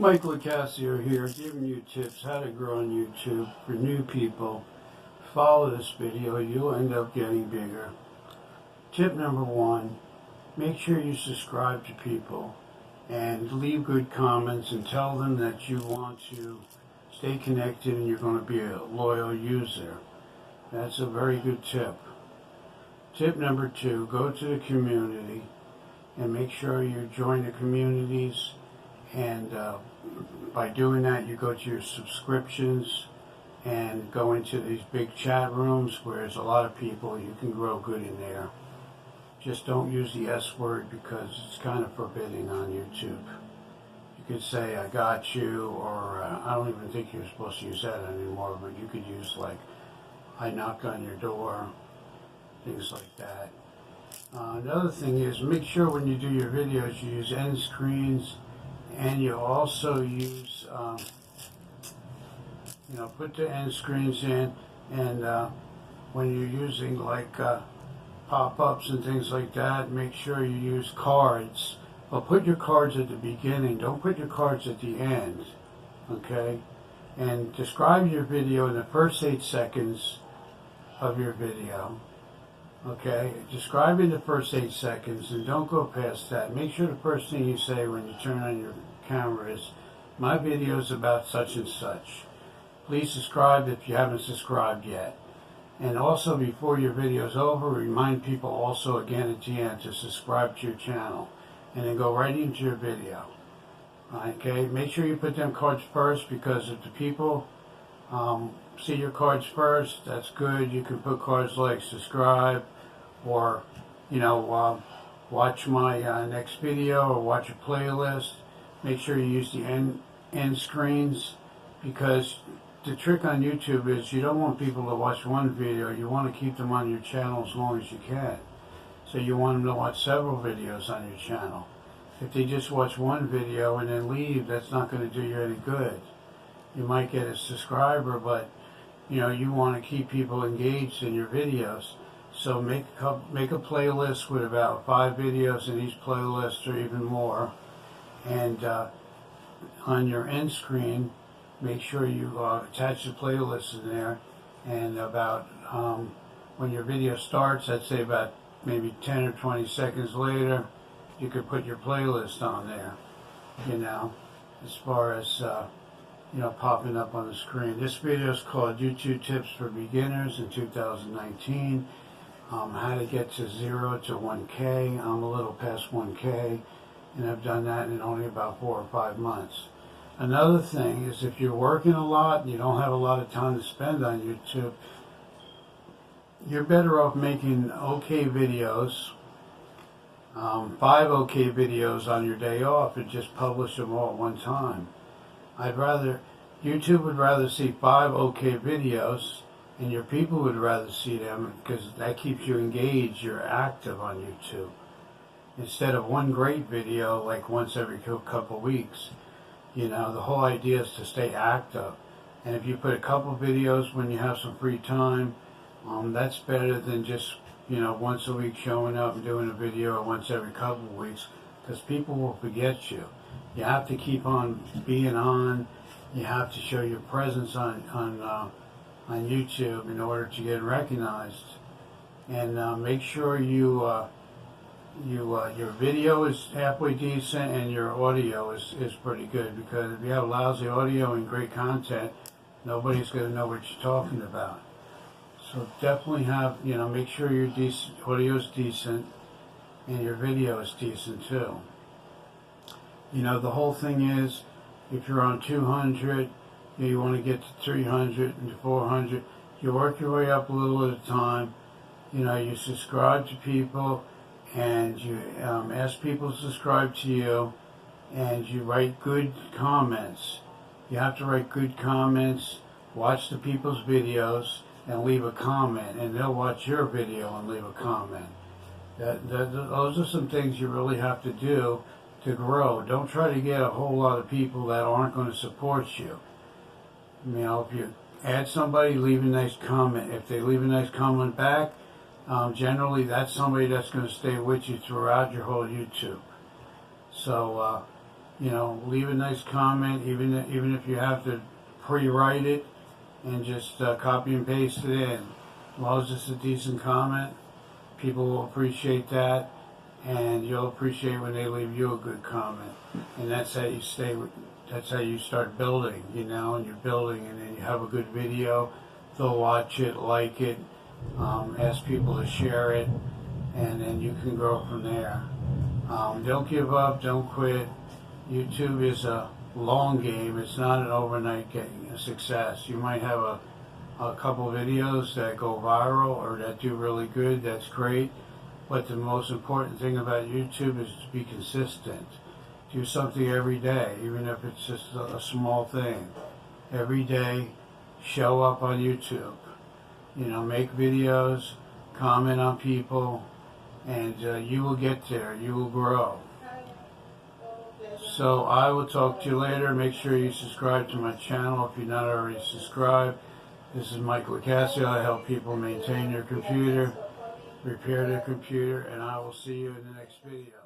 Mike Lacasio here, giving you tips how to grow on YouTube for new people. Follow this video, you'll end up getting bigger. Tip number one, make sure you subscribe to people and leave good comments and tell them that you want to stay connected and you're going to be a loyal user. That's a very good tip. Tip number two, go to the community and make sure you join the communities, and by doing that you go to your subscriptions and go into these big chat rooms where there's a lot of people. You can grow good in there. Just don't use the S word because it's kind of forbidding on YouTube. You could say I got you, or I don't even think you're supposed to use that anymore, but you could use like I knocked on your door, things like that. Another thing is, make sure when you do your videos you use end screens, and you also use, put the end screens in, and when you're using like pop-ups and things like that, make sure you use cards. But put your cards at the beginning, don't put your cards at the end, okay? And describe your video in the first 8 seconds of your video. Okay, describe in the first 8 seconds and don't go past that. Make sure the first thing you say when you turn on your camera is, my video is about such and such. Please subscribe if you haven't subscribed yet. And also, before your video is over, remind people also again at the end to subscribe to your channel. And then go right into your video. Okay, make sure you put them cards first, because if the people see your cards first, that's good. You can put cards like subscribe, or watch my next video, or watch a playlist. Make sure you use the end screens, because the trick on YouTube is you don't want people to watch one video. You want to keep them on your channel as long as you can. So you want them to watch several videos on your channel. If they just watch one video and then leave, that's not going to do you any good. You might get a subscriber, but you want to keep people engaged in your videos. So make a playlist with about 5 videos in each playlist, or even more. And on your end screen, make sure you attach the playlist in there. And about when your video starts, I'd say about maybe 10 or 20 seconds later, you could put your playlist on there. As far as popping up on the screen. This video is called YouTube Tips for Beginners in 2019. How to get to 0 to 1K. I'm a little past 1K, and I've done that in only about 4 or 5 months. Another thing is, if you're working a lot and you don't have a lot of time to spend on YouTube, you're better off making okay videos, 5 okay videos on your day off, and just publish them all at one time. YouTube would rather see 5 okay videos, and your people would rather see them, because that keeps you engaged, you're active on YouTube. Instead of one great video like once every couple weeks. The whole idea is to stay active. And if you put a couple videos when you have some free time, that's better than just once a week showing up and doing a video, or once every couple of weeks, because people will forget you. You have to keep on being on. You have to show your presence on YouTube in order to get recognized. And make sure your video is halfway decent and your audio is pretty good, because if you have lousy audio and great content, nobody's going to know what you're talking about. So definitely have, make sure your audio is decent and your video is decent too. The whole thing is, if you're on 200, you want to get to 300 and to 400, you work your way up a little at a time. You subscribe to people, and you ask people to subscribe to you, and you write good comments. You have to write good comments, watch the people's videos, and leave a comment, and they'll watch your video and leave a comment. Those are some things you really have to do to grow. Don't try to get a whole lot of people that aren't going to support you. If you add somebody, leave a nice comment. If they leave a nice comment back, generally that's somebody that's going to stay with you throughout your whole YouTube. So leave a nice comment, even if you have to pre-write it and just copy and paste it in. As long as it's a decent comment, people will appreciate that, and you'll appreciate when they leave you a good comment. And that's how you that's how you start building, and you're building, and then you have a good video. They'll watch it, like it, ask people to share it, and then you can grow from there. Don't give up, don't quit. YouTube is a long game. It's not an overnight success. You might have a couple videos that go viral or that do really good. That's great. But the most important thing about YouTube is to be consistent. Do something every day, even if it's just a small thing. Every day, show up on YouTube. Make videos, comment on people, and you will get there. You will grow. So I will talk to you later. Make sure you subscribe to my channel if you're not already subscribed. This is Mike Lacasio. I help people maintain their computer, repair their computer, and I will see you in the next video.